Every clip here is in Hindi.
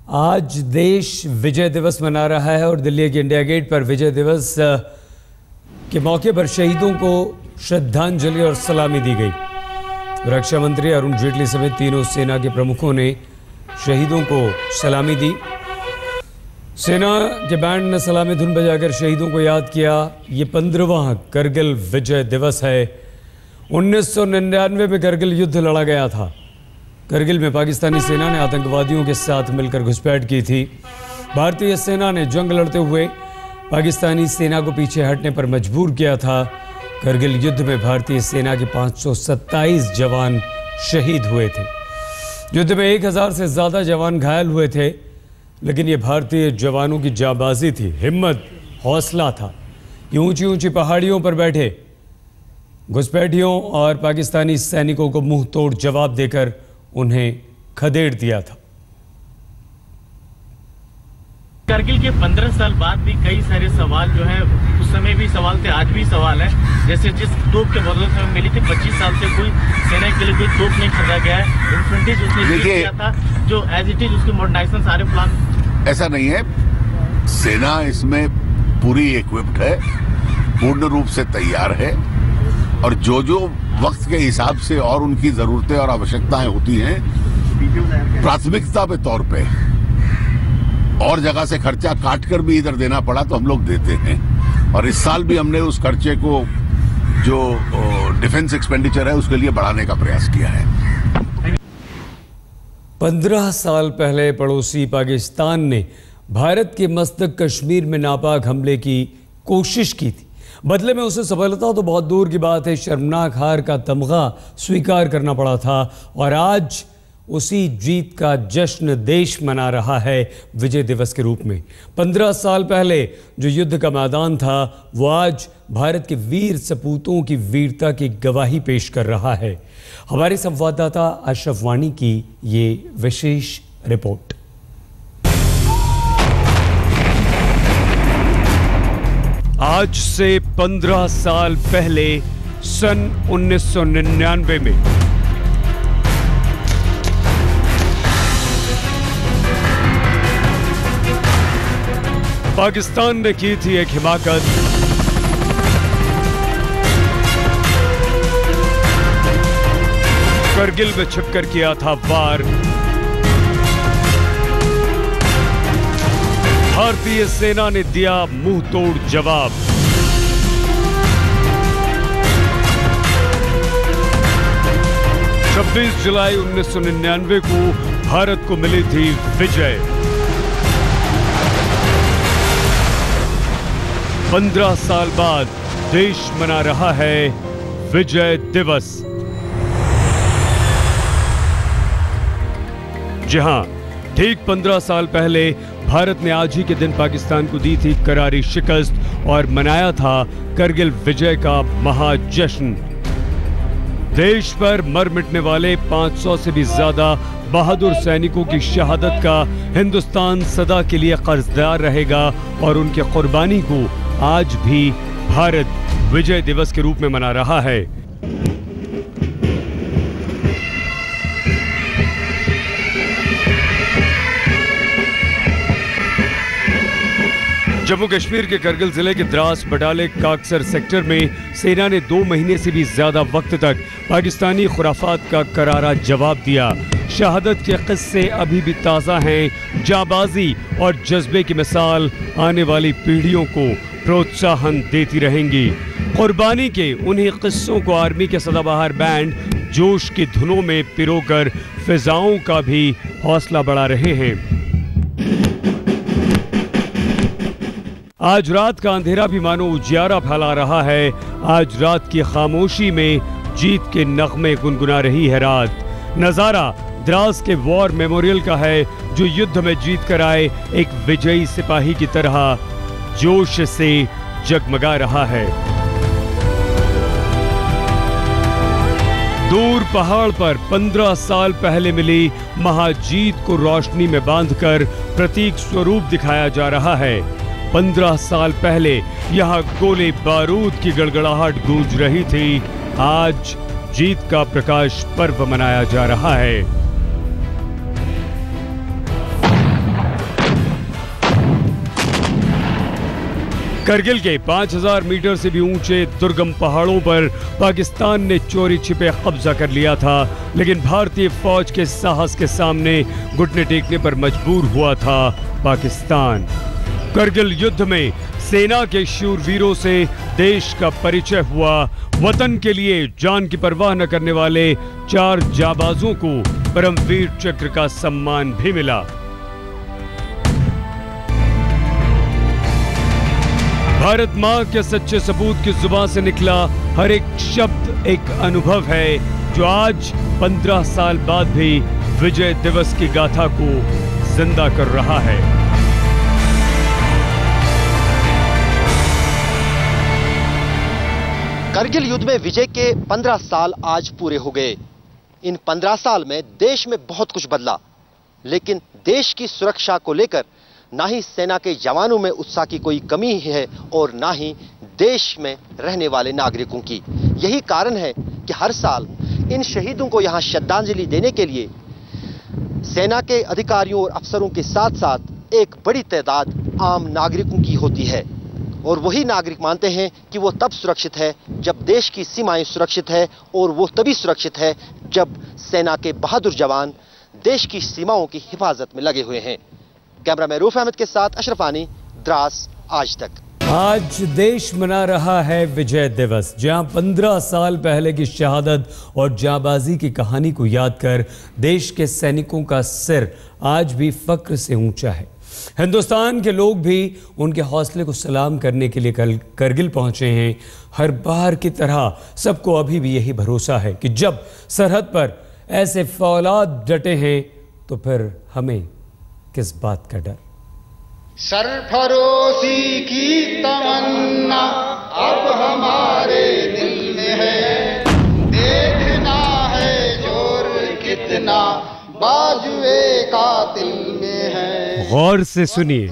आज देश विजय दिवस मना रहा है और दिल्ली के इंडिया गेट पर विजय दिवस के मौके पर शहीदों को श्रद्धांजलि और सलामी दी गई। रक्षा मंत्री अरुण जेटली समेत तीनों सेना के प्रमुखों ने शहीदों को सलामी दी। सेना के बैंड ने सलामी धुन बजाकर शहीदों को याद किया। ये 15वां करगिल विजय दिवस है। 1999 में करगिल युद्ध लड़ा गया था। करगिल में पाकिस्तानी सेना ने आतंकवादियों के साथ मिलकर घुसपैठ की थी। भारतीय सेना ने जंग लड़ते हुए पाकिस्तानी सेना को पीछे हटने पर मजबूर किया था। करगिल युद्ध में भारतीय सेना के 527 जवान शहीद हुए थे। युद्ध में 1000 से ज़्यादा जवान घायल हुए थे, लेकिन ये भारतीय जवानों की जांबाजी थी, हिम्मत, हौसला था। ये ऊंची ऊंची पहाड़ियों पर बैठे घुसपैठियों और पाकिस्तानी सैनिकों को मुंह तोड़ जवाब देकर उन्हें खदेड़ दिया था। करगिल के 15 साल बाद भी कई सारे सवाल जो है, उस समय भी सवाल थे, आज भी सवाल है। जैसे जिस तोप के बदले में मिली थी, 25 साल से कोई सेना के लिए कोई तोप नहीं खरीदा गया है। इन्फेंट्री उसने किया था, जो एज इट इज उसके मॉडर्नाइजेशन सारे प्लान। ऐसा नहीं है, सेना इसमें पूरी इक्विप्ड है, पूर्ण रूप से तैयार है और जो वक्त के हिसाब से और उनकी जरूरतें और आवश्यकताएं होती हैं, प्राथमिकता के तौर पे और जगह से खर्चा काट कर भी इधर देना पड़ा तो हम लोग देते हैं। और इस साल भी हमने उस खर्चे को जो डिफेंस एक्सपेंडिचर है उसके लिए बढ़ाने का प्रयास किया है। 15 साल पहले पड़ोसी पाकिस्तान ने भारत के मस्तक कश्मीर में नापाक हमले की कोशिश की थी। बदले में उसे सफलता तो बहुत दूर की बात है, शर्मनाक हार का तमगा स्वीकार करना पड़ा था। और आज उसी जीत का जश्न देश मना रहा है विजय दिवस के रूप में। 15 साल पहले जो युद्ध का मैदान था, वो आज भारत के वीर सपूतों की वीरता की गवाही पेश कर रहा है। हमारे संवाददाता अशरफ वानी की ये विशेष रिपोर्ट। आज से 15 साल पहले सन 1999 में पाकिस्तान ने की थी एक हिमाकत। करगिल में छिपकर किया था वार। भारतीय सेना ने दिया मुंह तोड़ जवाब। छब्बीस जुलाई 1999 को भारत को मिली थी विजय। 15 साल बाद देश मना रहा है विजय दिवस। जी हां, ठीक 15 साल पहले भारत ने आज ही के दिन पाकिस्तान को दी थी करारी शिकस्त और मनाया था करगिल विजय का महाजश्न। देश पर मर मिटने वाले 500 से भी ज्यादा बहादुर सैनिकों की शहादत का हिंदुस्तान सदा के लिए कर्जदार रहेगा और उनकी कुर्बानी को आज भी भारत विजय दिवस के रूप में मना रहा है। जम्मू कश्मीर के करगिल जिले के द्रास बटाले काकसर सेक्टर में सेना ने 2 महीने से भी ज्यादा वक्त तक पाकिस्तानी खुराफात का करारा जवाब दिया। शहादत के किस्से अभी भी ताज़ा हैं। जाबाजी और जज्बे की मिसाल आने वाली पीढ़ियों को प्रोत्साहन देती रहेंगी। कुर्बानी के उन्हीं किस्सों को आर्मी के सदाबहार बैंड जोश की धुनों में पिरोकर फिजाओं का भी हौसला बढ़ा रहे हैं। आज रात का अंधेरा भी मानो उजियारा फैला रहा है। आज रात की खामोशी में जीत के नगमे गुनगुना रही है रात। नजारा द्रास के वॉर मेमोरियल का है, जो युद्ध में जीत कर आए एक विजयी सिपाही की तरह जोश से जगमगा रहा है। दूर पहाड़ पर 15 साल पहले मिली महाजीत को रोशनी में बांधकर प्रतीक स्वरूप दिखाया जा रहा है। 15 साल पहले यहाँ गोले बारूद की गड़गड़ाहट गूंज रही थी। आज जीत का प्रकाश पर्व मनाया जा रहा है। करगिल के 5000 मीटर से भी ऊंचे दुर्गम पहाड़ों पर पाकिस्तान ने चोरी छिपे कब्जा कर लिया था, लेकिन भारतीय फौज के साहस के सामने घुटने टेकने पर मजबूर हुआ था पाकिस्तान। करगिल युद्ध में सेना के शूरवीरों से देश का परिचय हुआ। वतन के लिए जान की परवाह न करने वाले 4 जाबाजों को परमवीर चक्र का सम्मान भी मिला। भारत मां के सच्चे सपूत की जुबान से निकला हर एक शब्द एक अनुभव है, जो आज 15 साल बाद भी विजय दिवस की गाथा को जिंदा कर रहा है। करगिल युद्ध में विजय के 15 साल आज पूरे हो गए। इन 15 साल में देश में बहुत कुछ बदला, लेकिन देश की सुरक्षा को लेकर ना ही सेना के जवानों में उत्साह की कोई कमी है और ना ही देश में रहने वाले नागरिकों की। यही कारण है कि हर साल इन शहीदों को यहां श्रद्धांजलि देने के लिए सेना के अधिकारियों और अफसरों के साथ साथ एक बड़ी तादाद आम नागरिकों की होती है। और वही नागरिक मानते हैं कि वो तब सुरक्षित है जब देश की सीमाएं सुरक्षित है, और वो तभी सुरक्षित है जब सेना के बहादुर जवान देश की सीमाओं की हिफाजत में लगे हुए हैं। कैमरामैन रूफ अहमद के साथ अशरफानी, द्रास, आज तक। आज देश मना रहा है विजय दिवस, जहां 15 साल पहले की शहादत और जाबाजी की कहानी को याद कर देश के सैनिकों का सिर आज भी फक्र से ऊंचा है। हिंदुस्तान के लोग भी उनके हौसले को सलाम करने के लिए कल करगिल पहुंचे हैं। हर बार की तरह सबको अभी भी यही भरोसा है कि जब सरहद पर ऐसे फौलाद डटे हैं तो फिर हमें किस बात का डर। सरफरोशी की तमन्ना अब हमारे दिल में है, देखना है जोर कितना बाजुए कातिल में है। गौर से सुनिए,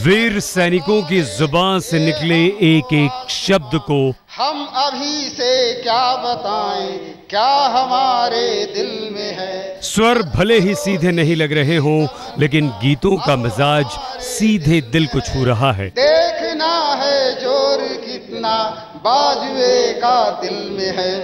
वीर सैनिकों की जुबान से निकले एक एक शब्द को हम अभी से क्या बताएं, क्या हमारे दिल में है। स्वर भले ही सीधे नहीं लग रहे हों, लेकिन गीतों का मिजाज सीधे दिल को छू रहा है। देखना है जोर कितना बाजुए कातिल में है,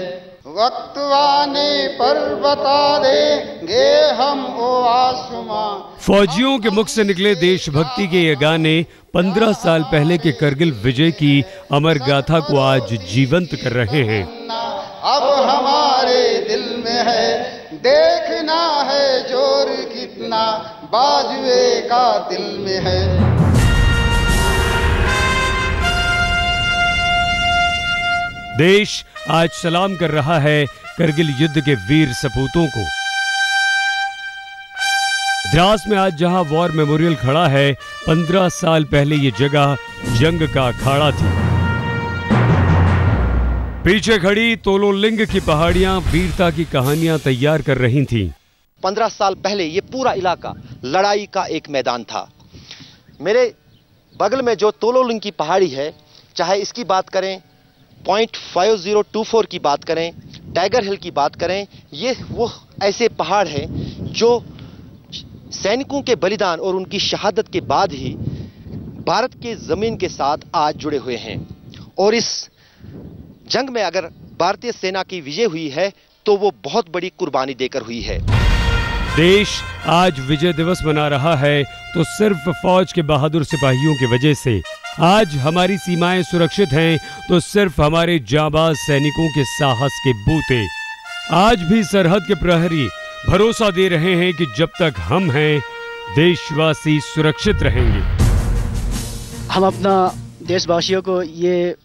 वक्त आने पर बता देंगे हम ओ आसमां। फौजियों के मुख से निकले देशभक्ति के ये गाने 15 साल पहले के करगिल विजय की अमर गाथा को आज जीवंत कर रहे हैं। अब हमारे दिल में है, देखना है जोर कितना बाजुए का दिल में है। देश आज सलाम कर रहा है करगिल युद्ध के वीर सपूतों को। द्रास में आज जहां वॉर मेमोरियल खड़ा है, 15 साल पहले ये जगह जंग का अखाड़ा थी। पीछे खड़ी तोलोलिंग की पहाड़ियां वीरता की कहानियां तैयार कर रही थीं। 15 साल पहले ये पूरा इलाका लड़ाई का एक मैदान था। मेरे बगल में जो तोलोलिंग की पहाड़ी है, चाहे इसकी बात करें, पॉइंट 5024 की बात करें, टाइगर हिल की बात करें, ये वो ऐसे पहाड़ हैं जो सैनिकों के बलिदान और उनकी शहादत के बाद ही भारत के जमीन के साथ आज जुड़े हुए हैं। और इस जंग में अगर भारतीय सेना की विजय हुई है तो वो बहुत बड़ी कुर्बानी देकर हुई है। देश आज विजय दिवस मना रहा है तो सिर्फ फौज के बहादुर सिपाहियों की वजह से। आज हमारी सीमाएं सुरक्षित हैं तो सिर्फ हमारे जाबाज सैनिकों के साहस के बूते। आज भी सरहद के प्रहरी भरोसा दे रहे हैं कि जब तक हम हैं, देशवासी सुरक्षित रहेंगे। हम अपना देशवासियों को ये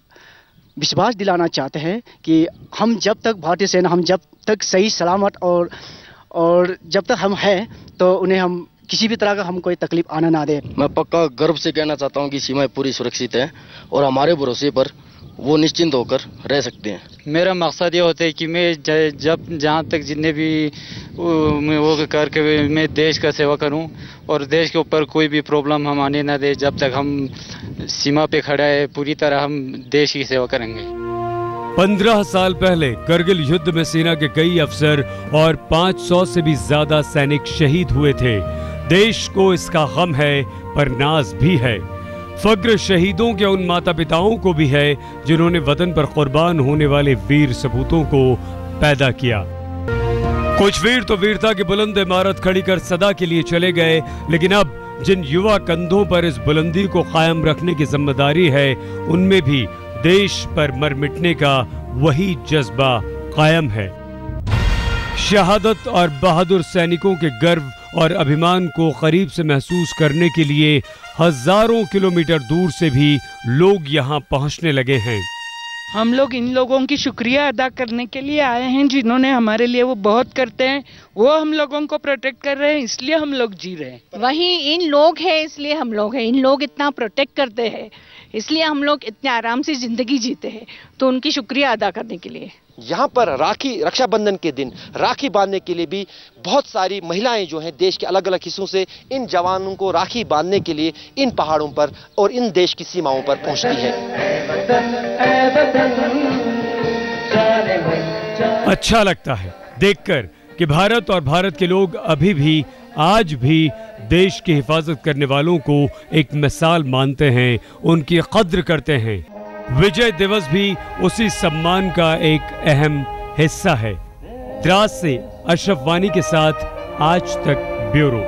विश्वास दिलाना चाहते हैं कि हम जब तक भारतीय सेना, हम जब तक सही सलामत और जब तक हम हैं तो उन्हें हम किसी भी तरह का हम कोई तकलीफ आना ना दे। मैं पक्का गर्व से कहना चाहता हूं कि सीमाएं पूरी सुरक्षित हैं और हमारे भरोसे पर वो निश्चिंत होकर रह सकते हैं। मेरा मकसद ये होता है कि मैं जब जहाँ तक जितने भी वो करके मैं देश का सेवा करूं और देश के ऊपर कोई भी प्रॉब्लम हम आने ना दे। जब तक हम सीमा पे खड़ा है, पूरी तरह हम देश की सेवा करेंगे। 15 साल पहले करगिल युद्ध में सेना के कई अफसर और 500 से भी ज्यादा सैनिक शहीद हुए थे। देश को इसका गम है पर नाज भी है। फक्र शहीदों के उन माता पिताओं को भी है जिन्होंने वतन पर कुर्बान होने वाले वीर सपूतों को पैदा किया। कुछ वीर तो वीरता की बुलंद इमारत खड़ी कर सदा के लिए चले गए, लेकिन अब जिन युवा कंधों पर इस बुलंदी को कायम रखने की जिम्मेदारी है, उनमें भी देश पर मर मिटने का वही जज्बा कायम है। शहादत और बहादुर सैनिकों के गर्व और अभिमान को करीब से महसूस करने के लिए हजारों किलोमीटर दूर से भी लोग यहाँ पहुँचने लगे हैं। हम लोग इन लोगों की शुक्रिया अदा करने के लिए आए हैं, जिन्होंने हमारे लिए वो बहुत करते हैं। वो हम लोगों को प्रोटेक्ट कर रहे हैं, इसलिए हम लोग जी रहे हैं। वही इन लोग हैं, इसलिए हम लोग हैं। इन लोग इतना प्रोटेक्ट करते हैं, इसलिए हम लोग इतने आराम से जिंदगी जीते हैं। तो उनकी शुक्रिया अदा करने के लिए यहाँ पर रक्षाबंधन के दिन राखी बांधने के लिए भी बहुत सारी महिलाएं जो हैं देश के अलग अलग हिस्सों से इन जवानों को राखी बांधने के लिए इन पहाड़ों पर और इन देश की सीमाओं पर पहुंचती है। अच्छा लगता है देखकर कि भारत और भारत के लोग अभी भी आज भी देश की हिफाजत करने वालों को एक मिसाल मानते हैं, उनकी कद्र करते हैं। विजय दिवस भी उसी सम्मान का एक अहम हिस्सा है। द्रास से अशरफ वानी के साथ आज तक ब्यूरो।